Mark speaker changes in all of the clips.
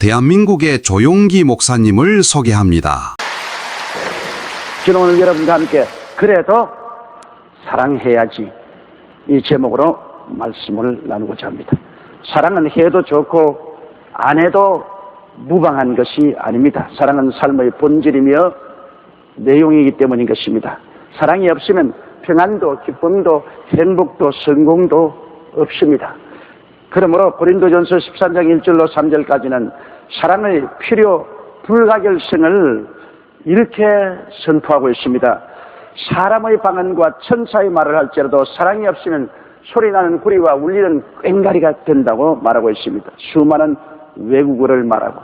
Speaker 1: 대한민국의 조용기 목사님을 소개합니다.
Speaker 2: 저는 오늘 여러분과 함께 그래도 사랑해야지 이 제목으로 말씀을 나누고자 합니다. 사랑은 해도 좋고 안 해도 무방한 것이 아닙니다. 사랑은 삶의 본질이며 내용이기 때문인 것입니다. 사랑이 없으면 평안도 기쁨도 행복도 성공도 없습니다. 그러므로 고린도전서 13장 1절로 3절까지는 사랑의 필요 불가결성을 이렇게 선포하고 있습니다. 사람의 방언과 천사의 말을 할지라도 사랑이 없으면 소리나는 구리와 울리는 꽹가리가 된다고 말하고 있습니다. 수많은 외국어를 말하고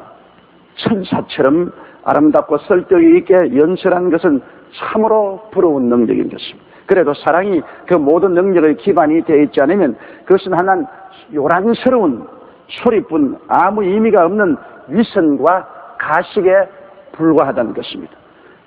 Speaker 2: 천사처럼 아름답고 설득이 있게 연설한 것은 참으로 부러운 능력인 것입니다. 그래도 사랑이 그 모든 능력의 기반이 되어 있지 않으면 그것은 하나는 요란스러운 소리뿐 아무 의미가 없는 위선과 가식에 불과하다는 것입니다.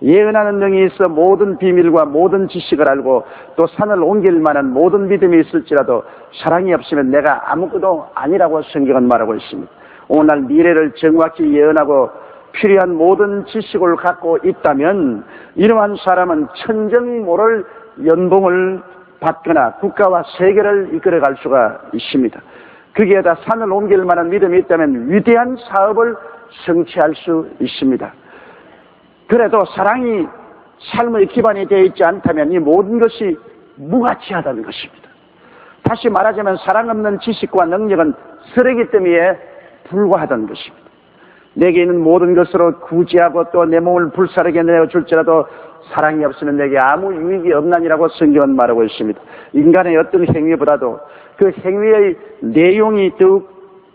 Speaker 2: 예언하는 능이 있어 모든 비밀과 모든 지식을 알고 또 산을 옮길 만한 모든 믿음이 있을지라도 사랑이 없으면 내가 아무것도 아니라고 성경은 말하고 있습니다. 오늘날 미래를 정확히 예언하고 필요한 모든 지식을 갖고 있다면 이러한 사람은 천정 모를 연봉을 받거나 국가와 세계를 이끌어갈 수가 있습니다. 거기에다 산을 옮길 만한 믿음이 있다면 위대한 사업을 성취할 수 있습니다. 그래도 사랑이 삶의 기반이 되어 있지 않다면 이 모든 것이 무가치하다는 것입니다. 다시 말하자면 사랑 없는 지식과 능력은 쓰레기 더미에 불과하다는 것입니다. 내게 있는 모든 것으로 구제하고 또 내 몸을 불사르게 내어줄지라도 사랑이 없으면 내게 아무 유익이 없나니라고 성경은 말하고 있습니다. 인간의 어떤 행위보다도 그 행위의 내용이 더욱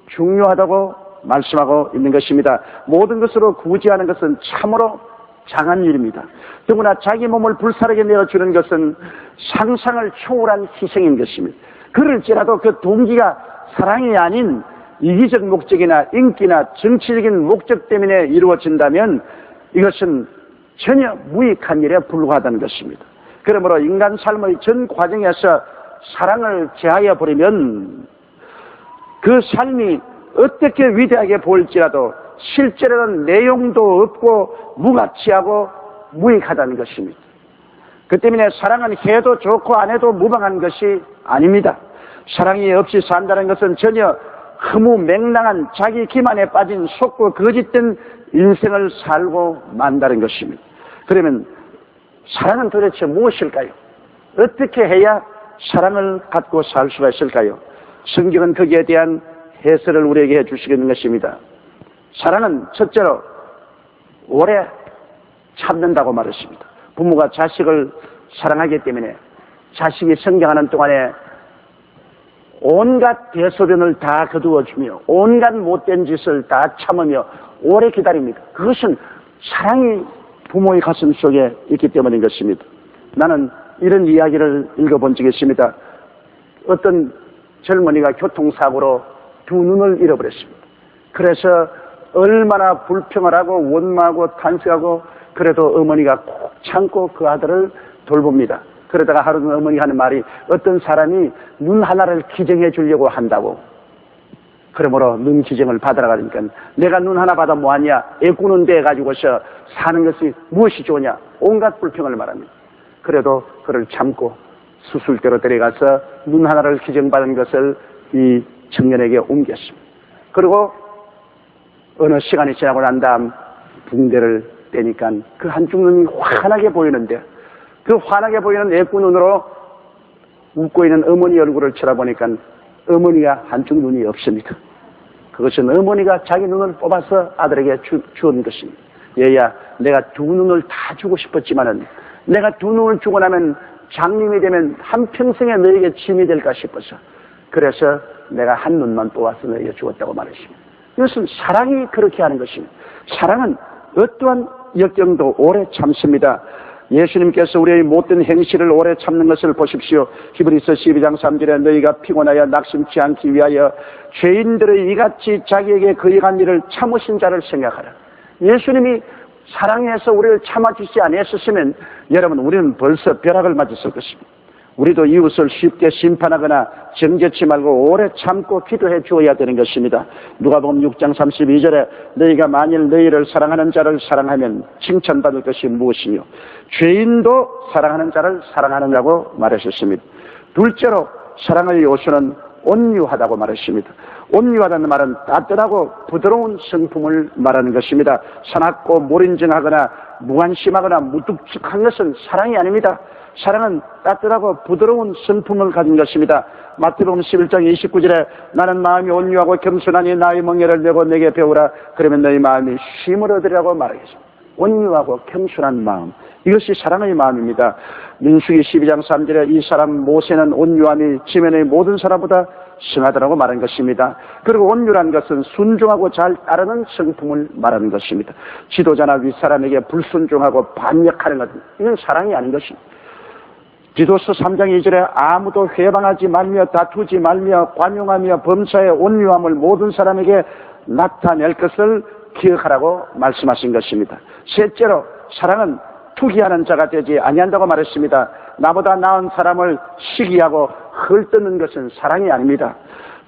Speaker 2: 중요하다고 말씀하고 있는 것입니다. 모든 것으로 구제하는 것은 참으로 장한 일입니다. 더구나 자기 몸을 불사르게 내어주는 것은 상상을 초월한 희생인 것입니다. 그럴지라도 그 동기가 사랑이 아닌 이기적 목적이나 인기나 정치적인 목적 때문에 이루어진다면 이것은 전혀 무익한 일에 불과하다는 것입니다. 그러므로 인간 삶의 전 과정에서 사랑을 제하여 버리면 그 삶이 어떻게 위대하게 보일지라도 실제로는 내용도 없고 무가치하고 무익하다는 것입니다. 그 때문에 사랑은 해도 좋고 안 해도 무방한 것이 아닙니다. 사랑이 없이 산다는 것은 전혀 허무맹랑한 자기 기만에 빠진 속고 거짓된 인생을 살고 만다는 것입니다. 그러면 사랑은 도대체 무엇일까요? 어떻게 해야 사랑을 갖고 살 수가 있을까요? 성경은 거기에 대한 해설을 우리에게 해주시는 것입니다. 사랑은 첫째로 오래 참는다고 말했습니다. 부모가 자식을 사랑하기 때문에 자식이 성장하는 동안에 온갖 대소변을 다 거두어주며 온갖 못된 짓을 다 참으며 오래 기다립니다. 그것은 사랑이 부모의 가슴 속에 있기 때문인 것입니다. 나는 이런 이야기를 읽어본 적이 있습니다. 어떤 젊은이가 교통사고로 두 눈을 잃어버렸습니다. 그래서 얼마나 불평을 하고 원망하고 탄식하고 그래도 어머니가 꼭 참고 그 아들을 돌봅니다. 그러다가 하루는 어머니가 하는 말이 어떤 사람이 눈 하나를 기증해 주려고 한다고. 그러므로 눈 기증을 받으러 가니까 내가 눈 하나 받아 뭐하냐. 애꾸는 데 가지고서 사는 것이 무엇이 좋으냐. 온갖 불평을 말합니다. 그래도 그를 참고 수술대로 데려가서 눈 하나를 기증받은 것을 이 청년에게 옮겼습니다. 그리고 어느 시간이 지나고 난 다음 붕대를 떼니까 그 한쪽 눈이 환하게 보이는데 그 환하게 보이는 애꾸 눈으로 웃고 있는 어머니 얼굴을 쳐다보니까 어머니가 한쪽 눈이 없습니다. 그것은 어머니가 자기 눈을 뽑아서 아들에게 주은 것입니다. 얘야, 내가 두 눈을 다 주고 싶었지만은 내가 두 눈을 주고 나면 장님이 되면 한평생에 너에게 짐이 될까 싶어서 그래서 내가 한 눈만 뽑아서 너에게 주었다고 말했습니다. 이것은 사랑이 그렇게 하는 것입니다. 사랑은 어떠한 역경도 오래 참습니다. 예수님께서 우리의 못된 행실을 오래 참는 것을 보십시오. 히브리서 12장 3절에 너희가 피곤하여 낙심치 않기 위하여 죄인들의 이같이 자기에게 거역한 일을 참으신 자를 생각하라. 예수님이 사랑해서 우리를 참아주지 않았으면 여러분 우리는 벌써 벼락을 맞았을 것입니다. 우리도 이웃을 쉽게 심판하거나 정죄치 말고 오래 참고 기도해 주어야 되는 것입니다. 누가복음 6장 32절에 너희가 만일 너희를 사랑하는 자를 사랑하면 칭찬받을 것이 무엇이며 죄인도 사랑하는 자를 사랑하느라고 말하셨습니다. 둘째로 사랑의 요소는 온유하다고 말했습니다. 온유하다는 말은 따뜻하고 부드러운 성품을 말하는 것입니다. 사납고 몰인정하거나 무관심하거나 무뚝뚝한 것은 사랑이 아닙니다. 사랑은 따뜻하고 부드러운 성품을 가진 것입니다. 마태복음 11장 29절에 나는 마음이 온유하고 겸손하니 나의 멍에를 내고 내게 배우라. 그러면 너희 마음이 쉼을 얻으리라고 말하겠습니다. 온유하고 겸손한 마음, 이것이 사랑의 마음입니다. 민수기 12장 3절에 이 사람 모세는 온유함이 지면의 모든 사람보다 승하다라고 말한 것입니다. 그리고 온유란 것은 순종하고 잘 따르는 성품을 말하는 것입니다. 지도자나 윗사람에게 불순종하고 반역하는 것, 이건 사랑이 아닌 것입니다. 디도서 3장 2절에 아무도 회방하지 말며 다투지 말며 관용하며 범사에 온유함을 모든 사람에게 나타낼 것을 기억하라고 말씀하신 것입니다. 셋째로 사랑은 투기하는 자가 되지 아니한다고 말했습니다. 나보다 나은 사람을 시기하고 헐뜯는 것은 사랑이 아닙니다.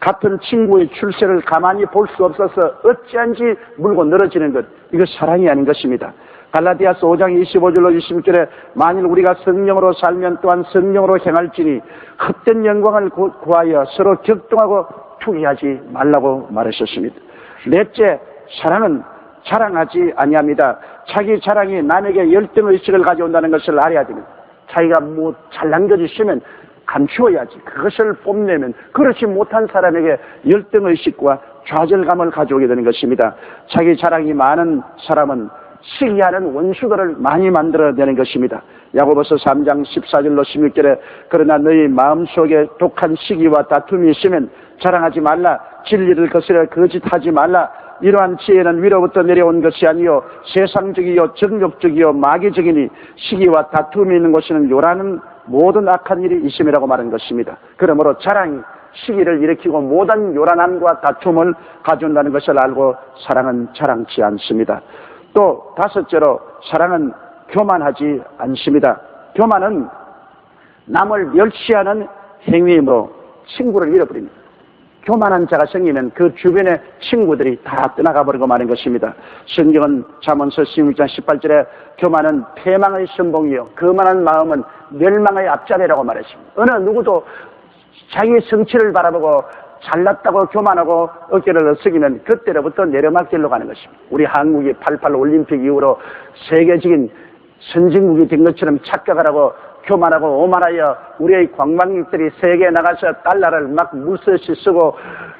Speaker 2: 같은 친구의 출세를 가만히 볼 수 없어서 어찌한지 물고 늘어지는 것, 이거 사랑이 아닌 것입니다. 갈라디아서 5장 25절로 26절에 만일 우리가 성령으로 살면 또한 성령으로 행할지니 헛된 영광을 구하여 서로 격동하고 투기하지 말라고 말하셨습니다. 넷째, 사랑은 자랑하지 아니합니다. 자기 자랑이 남에게 열등의식을 가져온다는 것을 알아야 됩니다. 자기가 뭐 잘난 것이 있으면 감추어야지. 그것을 뽐내면 그렇지 못한 사람에게 열등의식과 좌절감을 가져오게 되는 것입니다. 자기 자랑이 많은 사람은 시기하는 원수들을 많이 만들어내는 것입니다. 야고보서 3장 14절로 16절에 그러나 너희 마음속에 독한 시기와 다툼이 있으면 자랑하지 말라. 진리를 거스려 거짓하지 말라. 이러한 지혜는 위로부터 내려온 것이 아니요 세상적이요 정욕적이요 마귀적이니 시기와 다툼이 있는 곳에는 요라는 모든 악한 일이 있음이라고 말한 것입니다. 그러므로 자랑이 시기를 일으키고 모든 요란함과 다툼을 가져온다는 것을 알고 사랑은 자랑치 않습니다. 또 다섯째로 사랑은 교만하지 않습니다. 교만은 남을 멸시하는 행위이므로 친구를 잃어버립니다. 교만한 자가 생기면 그 주변의 친구들이 다 떠나가 버리고 마는 것입니다. 성경은 잠언서 16장 18절에 교만은 패망의 선봉이요 거만한 마음은 멸망의 앞자리라고 말했습니다. 어느 누구도 자기 성취를 바라보고 잘났다고 교만하고 어깨를 숙이면 그때로부터 내려막 길로 가는 것입니다. 우리 한국이 88 올림픽 이후로 세계적인 선진국이 된 것처럼 착각을 하고 교만하고 오만하여 우리의 관광객들이 세계에 나가서 달러를 막 물서시 쓰고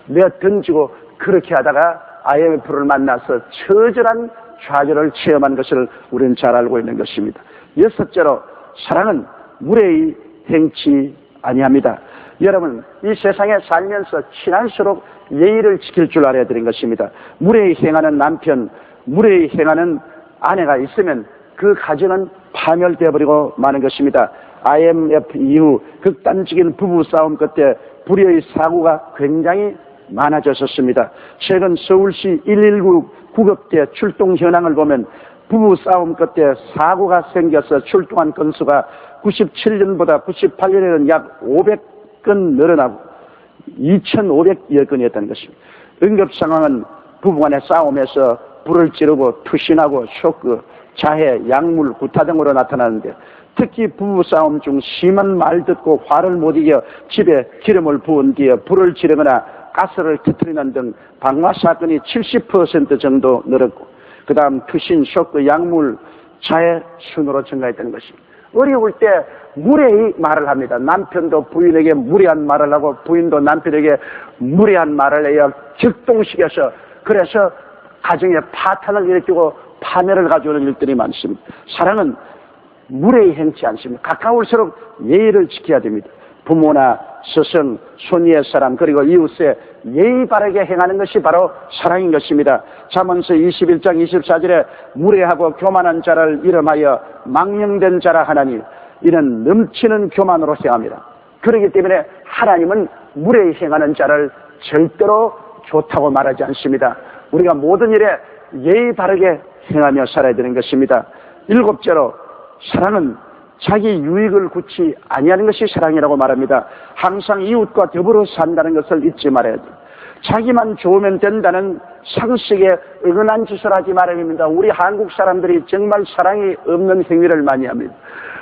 Speaker 2: 내어 던지고 그렇게 하다가 IMF를 만나서 처절한 좌절을 체험한 것을 우리는 잘 알고 있는 것입니다. 여섯째로 사랑은 무례히 행치 아니합니다. 여러분, 이 세상에 살면서 친할수록 예의를 지킬 줄 알아야 되는 것입니다. 무례히 행하는 남편, 무례히 행하는 아내가 있으면 그 가정은 파멸되어 버리고 마는 것입니다. IMF 이후 극단적인 부부싸움 끝에 불의의 사고가 굉장히 많아졌었습니다. 최근 서울시 119 구급대 출동 현황을 보면 부부싸움 끝에 사고가 생겨서 출동한 건수가 97년보다 98년에는 약 500건 늘어나고 2,500여 건이었다는 것입니다. 응급 상황은 부부간의 싸움에서 불을 지르고 투신하고 쇼크, 자해, 약물, 구타 등으로 나타나는데 특히 부부싸움 중 심한 말 듣고 화를 못 이겨 집에 기름을 부은 뒤에 불을 지르거나 가스를 터뜨리는 등 방화 사건이 70% 정도 늘었고 그 다음 투신, 쇼크, 약물, 자해 순으로 증가했다는 것입니다. 어려울 때 무례히 말을 합니다. 남편도 부인에게 무례한 말을 하고 부인도 남편에게 무례한 말을 해야 격동시켜서 그래서 가정에 파탄을 일으키고 파멸을 가져오는 일들이 많습니다. 사랑은 무례히 행치 않습니다. 가까울수록 예의를 지켜야 됩니다. 부모나 스승, 손위의 사람 그리고 이웃에 예의 바르게 행하는 것이 바로 사랑인 것입니다. 잠언서 21장 24절에 무례하고 교만한 자를 이름하여 망령된 자라 하나니 이는 넘치는 교만으로 행합니다. 그렇기 때문에 하나님은 무례히 행하는 자를 절대로 좋다고 말하지 않습니다. 우리가 모든 일에 예의 바르게 행하며 살아야 되는 것입니다. 일곱째로 사랑은 자기 유익을 굳이 아니하는 것이 사랑이라고 말합니다. 항상 이웃과 더불어 산다는 것을 잊지 말아야 돼요. 자기만 좋으면 된다는 상식에 어긋난 짓을 하지 말아야 됩니다. 우리 한국 사람들이 정말 사랑이 없는 행위를 많이 합니다.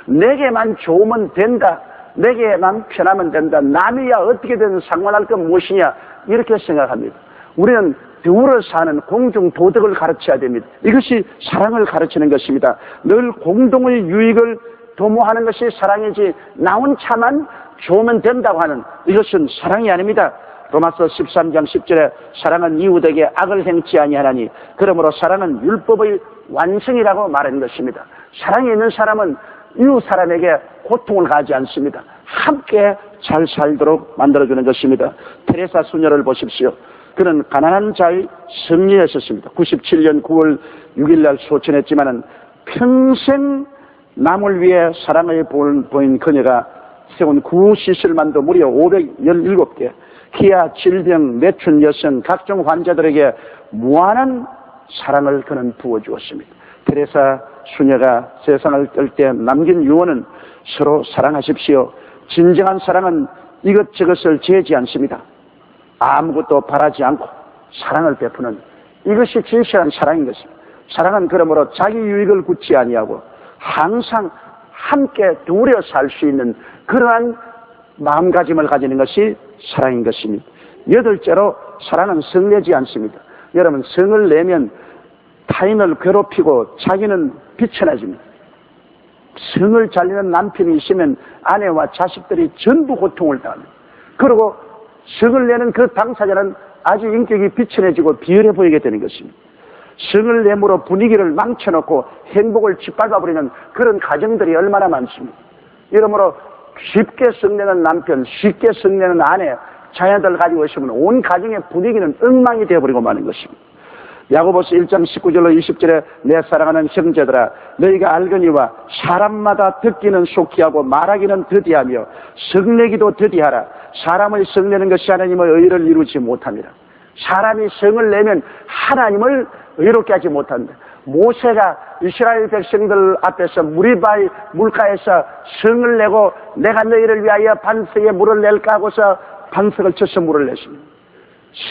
Speaker 2: 내게만 좋으면 된다. 내게만 편하면 된다. 남이야 어떻게든 상관할 건 무엇이냐 이렇게 생각합니다. 우리는 더불어 사는 공중 도덕을 가르쳐야 됩니다. 이것이 사랑을 가르치는 것입니다. 늘 공동의 유익을 도모하는 것이 사랑이지 나 혼자만 좋으면 된다고 하는 이것은 사랑이 아닙니다. 로마서 13장 10절에 사랑은 이웃에게 악을 행치 아니하나니 그러므로 사랑은 율법의 완성이라고 말하는 것입니다. 사랑이 있는 사람은 이웃 사람에게 고통을 가하지 않습니다. 함께 잘 살도록 만들어주는 것입니다. 테레사 수녀를 보십시오. 그는 가난한 자의 성리였었습니다. 97년 9월 6일 날 소천했지만은 평생 남을 위해 사랑을 보인 그녀가 세운 구시설만도 무려 517개, 기아, 질병, 매춘 여성, 각종 환자들에게 무한한 사랑을 그는 부어주었습니다. 테레사 수녀가 세상을 뜰 때 남긴 유언은 서로 사랑하십시오. 진정한 사랑은 이것저것을 재지 않습니다. 아무것도 바라지 않고 사랑을 베푸는 이것이 진실한 사랑인 것입니다. 사랑은 그러므로 자기 유익을 굳지 아니하고 항상 함께 둘여 살 수 있는 그러한 마음가짐을 가지는 것이 사랑인 것입니다. 여덟째로 사랑은 성내지 않습니다. 여러분 성을 내면 타인을 괴롭히고 자기는 비천해집니다. 성을 잘리는 남편이 있으면 아내와 자식들이 전부 고통을 당합니다. 그리고 성을 내는 그 당사자는 아주 인격이 비천해지고 비열해 보이게 되는 것입니다. 성을 내므로 분위기를 망쳐놓고 행복을 짓밟아버리는 그런 가정들이 얼마나 많습니다. 이러므로 쉽게 성내는 남편, 쉽게 성내는 아내, 자녀들 가지고 있으면 온 가정의 분위기는 엉망이 되어버리고 마는 것입니다. 야고보서 1장 19절로 20절에 내 사랑하는 형제들아 너희가 알거니와 사람마다 듣기는 속히 하고 말하기는 더디하며 성내기도 더디하라. 사람의 성내는 것이 하나님의 의를 이루지 못합니다. 사람이 성을 내면 하나님을 의롭게 하지 못한다. 모세가 이스라엘 백성들 앞에서 무리바의 물가에서 성을 내고 내가 너희를 위하여 반석에 물을 낼까 하고서 반석을 쳐서 물을 냈습니다.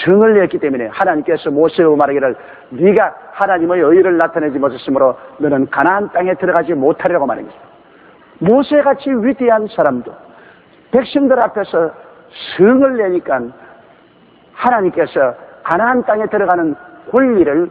Speaker 2: 성을 냈기 때문에 하나님께서 모세에게 말하기를 네가 하나님의 의를 나타내지 못했으므로 너는 가나안 땅에 들어가지 못하리라고 말합니다. 모세같이 위대한 사람도 백성들 앞에서 성을 내니까 하나님께서 가나안 땅에 들어가는 권리를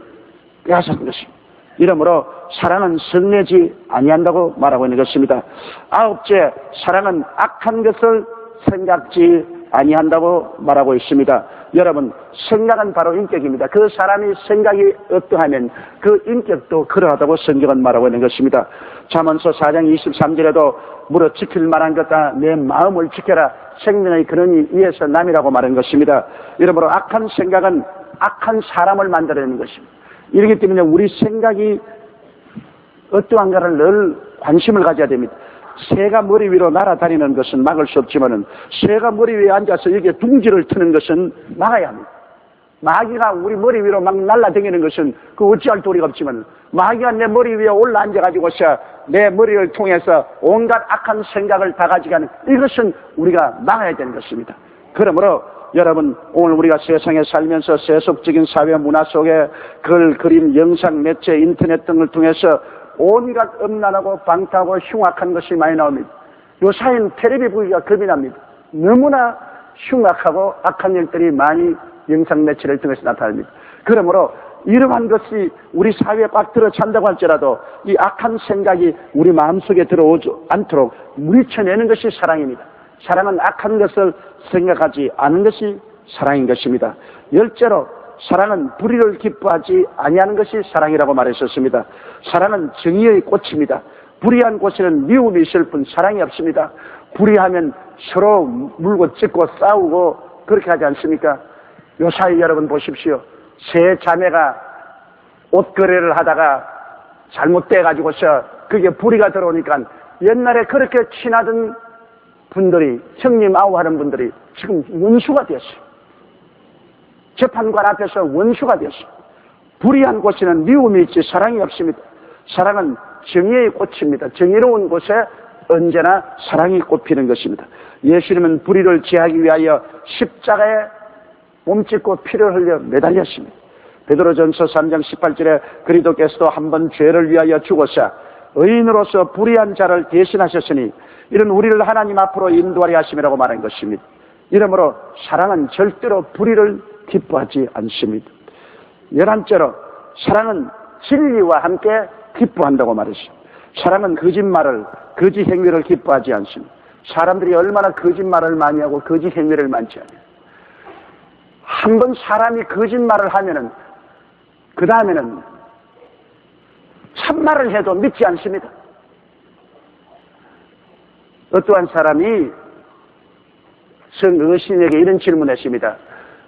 Speaker 2: 빼앗은 것입니다. 이러므로 사랑은 성내지 아니한다고 말하고 있는 것입니다. 아홉째, 사랑은 악한 것을 생각지 아니한다고 말하고 있습니다. 여러분, 생각은 바로 인격입니다. 그 사람이 생각이 어떠하면 그 인격도 그러하다고 성경은 말하고 있는 것입니다. 잠언서 4장 23절에도 무릇 지킬 만한 것다 내 마음을 지켜라. 생명의 근원이 위에서 남이라고 말한 것입니다. 여러분, 악한 생각은 악한 사람을 만들어내는 것입니다. 이렇기 때문에 우리 생각이 어떠한가를 늘 관심을 가져야 됩니다. 새가 머리 위로 날아다니는 것은 막을 수 없지만은 새가 머리 위에 앉아서 여기에 둥지를 트는 것은 막아야 합니다. 마귀가 우리 머리 위로 막 날아다니는 것은 그 어찌할 도리가 없지만 마귀가 내 머리 위에 올라 앉아가지고서 내 머리를 통해서 온갖 악한 생각을 다 가져가는 이것은 우리가 막아야 되는 것입니다. 그러므로 여러분, 오늘 우리가 세상에 살면서 세속적인 사회 문화 속에 글, 그림, 영상, 매체, 인터넷 등을 통해서 온갖 음란하고 방탕하고 흉악한 것이 많이 나옵니다. 요사이는 텔레비 보기가 겁이 납니다. 너무나 흉악하고 악한 일들이 많이 영상 매체를 통해서 나타납니다. 그러므로 이러한 것이 우리 사회에 꽉 들어찬다고 할지라도 이 악한 생각이 우리 마음속에 들어오지 않도록 물리쳐내는 것이 사랑입니다. 사랑은 악한 것을 생각하지 않는 것이 사랑인 것입니다. 열째로 사랑은 불의를 기뻐하지 아니하는 것이 사랑이라고 말했었습니다. 사랑은 정의의 꽃입니다. 불의한 곳에는 미움이 있을 뿐 사랑이 없습니다. 불의하면 서로 물고 찢고 싸우고 그렇게 하지 않습니까? 요사이 여러분 보십시오. 세 자매가 옷 거래를 하다가 잘못돼가지고서 그게 불의가 들어오니까 옛날에 그렇게 친하던 분들이 형님 아우하는 분들이 지금 원수가 되었어요. 재판관 앞에서 원수가 되었어요. 불의한 곳에는 미움이 있지 사랑이 없습니다. 사랑은 정의의 꽃입니다. 정의로운 곳에 언제나 사랑이 꼽히는 것입니다. 예수님은 불의를 제하기 위하여 십자가에 몸짓고 피를 흘려 매달렸습니다. 베드로전서 3장 18절에 그리스도께서도 한번 죄를 위하여 죽으사 의인으로서 불의한 자를 대신하셨으니 이런 우리를 하나님 앞으로 인도하려 하심이라고 말한 것입니다. 이러므로 사랑은 절대로 불의를 기뻐하지 않습니다. 11째로 사랑은 진리와 함께 기뻐한다고 말했습니다. 사랑은 거짓말을, 거짓 행위를 기뻐하지 않습니다. 사람들이 얼마나 거짓말을 많이 하고 거짓 행위를 많지 않아요. 한 번 사람이 거짓말을 하면은 그 다음에는 참말을 해도 믿지 않습니다. 어떠한 사람이 성의신에게 이런 질문했습니다.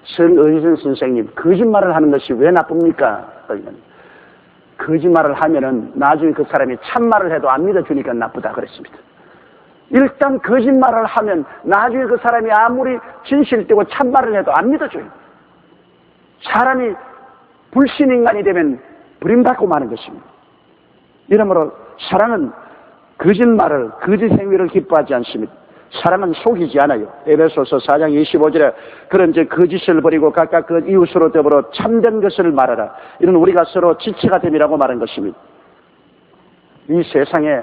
Speaker 2: 성의신 선생님, 거짓말을 하는 것이 왜 나쁩니까? 거짓말을 하면은 나중에 그 사람이 참말을 해도 안 믿어주니까 나쁘다 그랬습니다. 일단 거짓말을 하면 나중에 그 사람이 아무리 진실되고 참말을 해도 안 믿어줘요. 사람이 불신인간이 되면 버림받고 마는 것입니다. 이러므로 사랑은 거짓말을, 거짓 행위를 기뻐하지 않습니다. 사랑은 속이지 않아요. 에베소서 4장 25절에 그런즉 거짓을 버리고 각각 그 이웃으로 더불어 참된 것을 말하라. 이는 우리가 서로 지체가 됨이라고 말한 것입니다. 이 세상에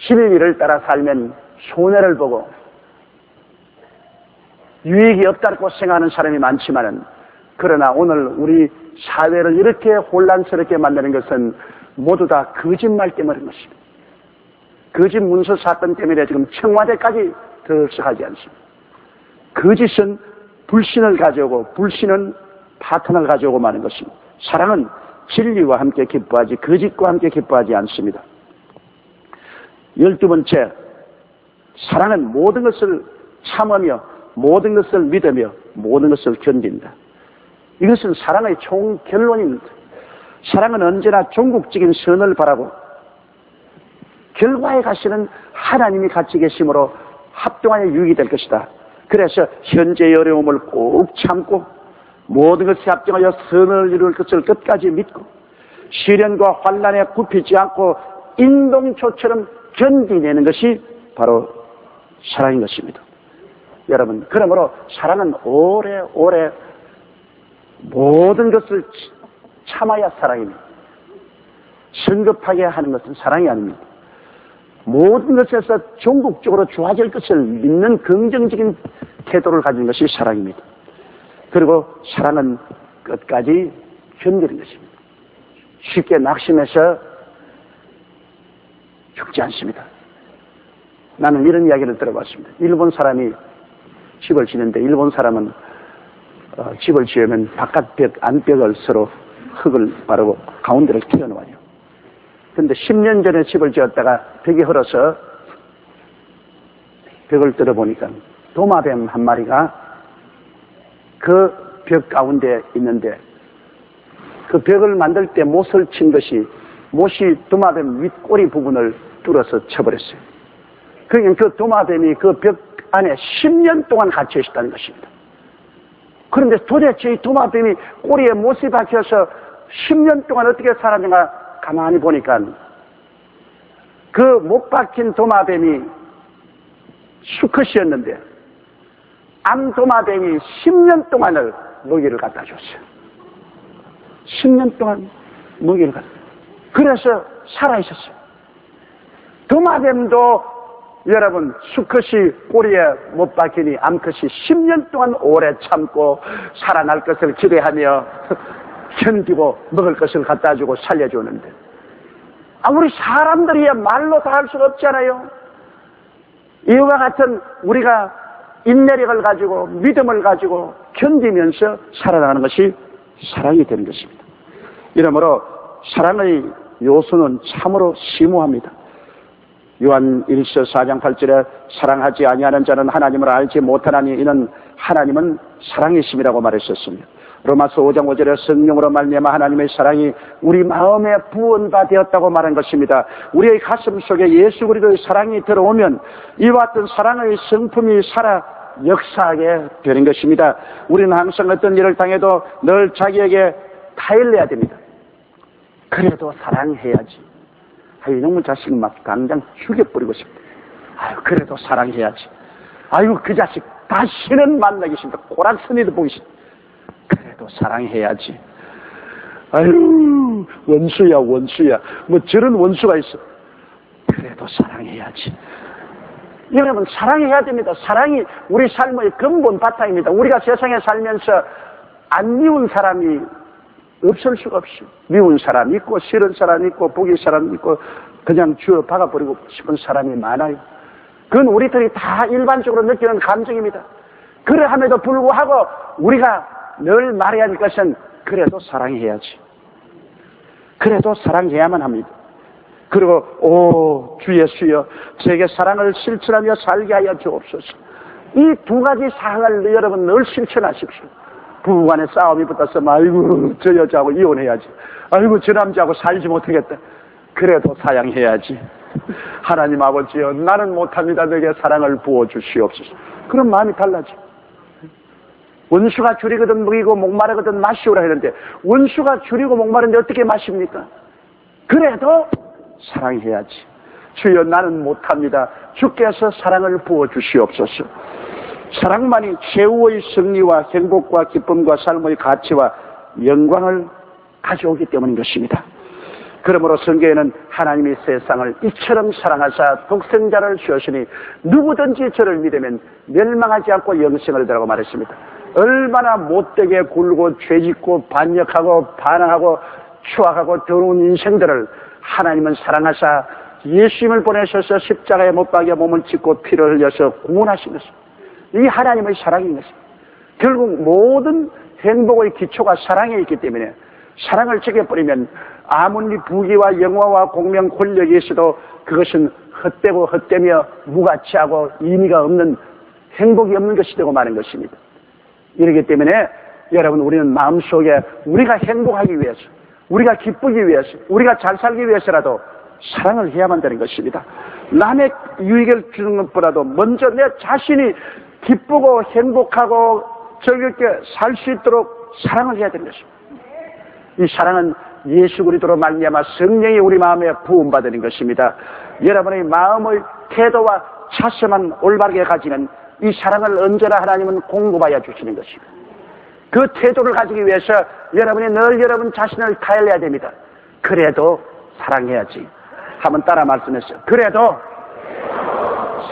Speaker 2: 진리를 따라 살면 손해를 보고 유익이 없다고 생각하는 사람이 많지만은 그러나 오늘 우리 사회를 이렇게 혼란스럽게 만드는 것은 모두 다 거짓말 때문인 것입니다. 거짓 문서 사건 때문에 지금 청와대까지 들썩하지 않습니다. 거짓은 불신을 가져오고 불신은 파탄을 가져오고 마는 것입니다. 사랑은 진리와 함께 기뻐하지 거짓과 함께 기뻐하지 않습니다. 12번째, 사랑은 모든 것을 참으며 모든 것을 믿으며 모든 것을 견딘다. 이것은 사랑의 총결론입니다. 사랑은 언제나 종국적인 선을 바라고 결과에 가시는 하나님이 같이 계심으로 합동하여 유익이 될 것이다. 그래서 현재의 어려움을 꼭 참고 모든 것이 합정하여 선을 이룰 것을 끝까지 믿고 시련과 환난에 굽히지 않고 인동초처럼 견디내는 것이 바로 사랑인 것입니다. 여러분, 그러므로 사랑은 오래오래 모든 것을 참아야 사랑입니다. 성급하게 하는 것은 사랑이 아닙니다. 모든 것에서 종국적으로 좋아질 것을 믿는 긍정적인 태도를 가진 것이 사랑입니다. 그리고 사랑은 끝까지 견디는 것입니다. 쉽게 낙심해서 죽지 않습니다. 나는 이런 이야기를 들어봤습니다. 일본 사람이 집을 지는데 일본 사람은 집을 지으면 바깥벽, 안벽을 서로 흙을 바르고 가운데를 튀어놓아요. 그런데 10년 전에 집을 지었다가 벽이 헐어서 벽을 뚫어보니까 도마뱀 한 마리가 그 벽 가운데 있는데 그 벽을 만들 때 못을 친 것이 못이 도마뱀 윗꼬리 부분을 뚫어서 쳐버렸어요. 그러니까 그 도마뱀이 그 벽 안에 10년 동안 갇혀 있었다는 것입니다. 그런데 도대체 이 도마뱀이 꼬리에 못이 박혀서 10년 동안 어떻게 살았는가 가만히 보니까 그 못 박힌 도마뱀이 수컷이었는데 암도마뱀이 10년 동안을 먹이를 갖다 줬어요. 10년 동안 먹이를 갖다 줬어요. 그래서 살아있었어요. 도마뱀도 여러분 수컷이 꼬리에 못 박히니 암컷이 10년 동안 오래 참고 살아날 것을 기대하며 견디고 먹을 것을 갖다 주고 살려주는데 우리 사람들이 말로 다 할 수가 없잖아요. 이와 같은 우리가 인내력을 가지고 믿음을 가지고 견디면서 살아나가는 것이 사랑이 되는 것입니다. 이러므로 사랑의 요소는 참으로 심오합니다. 요한 1서 4장 8절에 사랑하지 아니하는 자는 하나님을 알지 못하나니 이는 하나님은 사랑이심이라고 말했었습니다. 로마서 5장 5절에 성령으로 말미암아 하나님의 사랑이 우리 마음에 부은바 되었다고 말한 것입니다. 우리의 가슴 속에 예수 그리스도의 사랑이 들어오면 이와 같은 사랑의 성품이 살아 역사하게 되는 것입니다. 우리는 항상 어떤 일을 당해도 늘 자기에게 타일러야 됩니다. 그래도 사랑해야지. 아유, 이놈의 자식 막 당장 죽여버리고 싶다. 아유, 그래도 사랑해야지. 아유, 그 자식 다시는 만나기 싫다. 꼬락서니도 보기 싫다. 그래도 사랑해야지. 아유, 원수야, 원수야. 뭐 저런 원수가 있어. 그래도 사랑해야지. 여러분, 사랑해야 됩니다. 사랑이 우리 삶의 근본 바탕입니다. 우리가 세상에 살면서 안 미운 사람이 없을 수가 없어요. 미운 사람 있고, 싫은 사람 있고, 보기 사람 있고, 그냥 주워 박아버리고 싶은 사람이 많아요. 그건 우리들이 다 일반적으로 느끼는 감정입니다. 그러함에도 불구하고 우리가 늘 말해야 할 것은 그래도 사랑해야지. 그래도 사랑해야만 합니다. 그리고 오 주 예수여, 제게 사랑을 실천하며 살게 하여 주옵소서. 이 두 가지 사항을 여러분 늘 실천하십시오. 부부간에 싸움이 붙어서 아이고 저 여자하고 이혼해야지, 아이고 저 남자하고 살지 못하겠다. 그래도 사랑해야지. 하나님 아버지여, 나는 못합니다. 내게 사랑을 부어주시옵소서. 그럼 마음이 달라져. 원수가 줄이거든 먹이고 목마르거든 마시오라 했는데, 원수가 줄이고 목마른데 어떻게 마십니까? 그래도 사랑해야지. 주여, 나는 못합니다. 주께서 사랑을 부어주시옵소서. 사랑만이 최후의 승리와 행복과 기쁨과 삶의 가치와 영광을 가져오기 때문인 것입니다. 그러므로 성경에는 하나님이 세상을 이처럼 사랑하사 독생자를 주셨으니 누구든지 저를 믿으면 멸망하지 않고 영생을 얻으라고 말했습니다. 얼마나 못되게 굴고 죄짓고 반역하고 반항하고 추악하고 더러운 인생들을 하나님은 사랑하사 예수님을 보내셔서 십자가에 못 박여 몸을 찢고 피를 흘려서 구원하신 것입니다. 이 하나님의 사랑인 것입니다. 결국 모든 행복의 기초가 사랑에 있기 때문에 사랑을 죽여버리면 아무리 부귀와 영화와 공명 권력이 있어도 그것은 헛되고 헛되며 무가치하고 의미가 없는, 행복이 없는 것이 되고 마는 것입니다. 이렇기 때문에 여러분, 우리는 마음속에 우리가 행복하기 위해서, 우리가 기쁘기 위해서, 우리가 잘 살기 위해서라도 사랑을 해야만 되는 것입니다. 남의 유익을 주는 것보다도 먼저 내 자신이 기쁘고 행복하고 즐겁게 살 수 있도록 사랑을 해야 되는 것입니다. 이 사랑은 예수 그리스도로 말미암아 성령이 우리 마음에 부음받는 것입니다. 여러분의 마음의 태도와 차심만 올바르게 가지면 이 사랑을 언제나 하나님은 공급하여 주시는 것입니다. 그 태도를 가지기 위해서 여러분이 늘 여러분 자신을 타일해야 됩니다. 그래도 사랑해야지. 한번 따라 말씀했어요. 그래도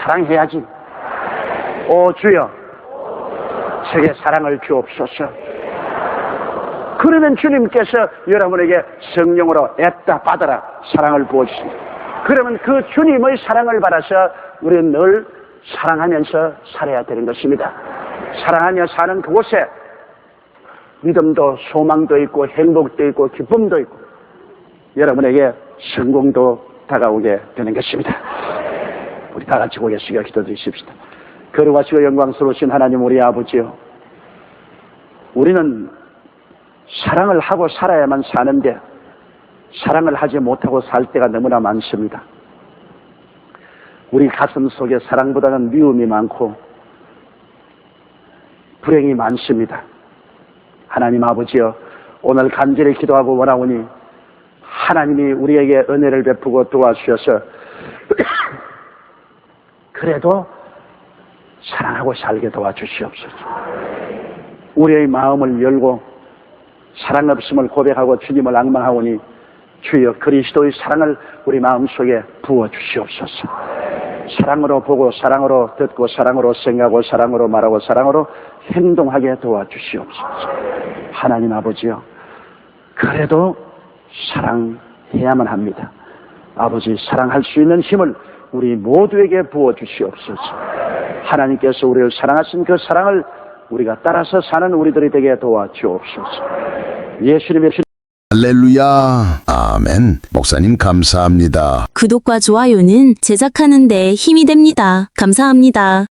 Speaker 2: 사랑해야지. 오 주여, 제게 사랑을 주옵소서. 그러면 주님께서 여러분에게 성령으로 애따 받아라 사랑을 부어주십니다. 그러면 그 주님의 사랑을 받아서 우리는 늘 사랑하면서 살아야 되는 것입니다. 사랑하며 사는 그곳에 믿음도 소망도 있고 행복도 있고 기쁨도 있고 여러분에게 성공도 다가오게 되는 것입니다. 우리 다 같이 고개 숙여 기도드리십시다. 거룩하시고 영광스러우신 하나님 우리 아버지요, 우리는 사랑을 하고 살아야만 사는데 사랑을 하지 못하고 살 때가 너무나 많습니다. 우리 가슴 속에 사랑보다는 미움이 많고 불행이 많습니다. 하나님 아버지여, 오늘 간절히 기도하고 원하오니 하나님이 우리에게 은혜를 베푸고 도와주셔서 그래도 사랑하고 살게 도와주시옵소서. 우리의 마음을 열고 사랑 없음을 고백하고 주님을 앙망하오니 주여 그리스도의 사랑을 우리 마음속에 부어주시옵소서. 사랑으로 보고 사랑으로 듣고 사랑으로 생각하고 사랑으로 말하고 사랑으로 행동하게 도와주시옵소서. 하나님 아버지요, 그래도 사랑해야만 합니다. 아버지, 사랑할 수 있는 힘을 우리 모두에게 부어주시옵소서. 하나님께서 우리를 사랑하신 그 사랑을 우리가 따라서 사는 우리들이 되게 도와주옵소서. 예수님의
Speaker 3: 할렐루야. 아멘. 목사님 감사합니다.
Speaker 4: 구독과 좋아요는 제작하는 데 힘이 됩니다. 감사합니다.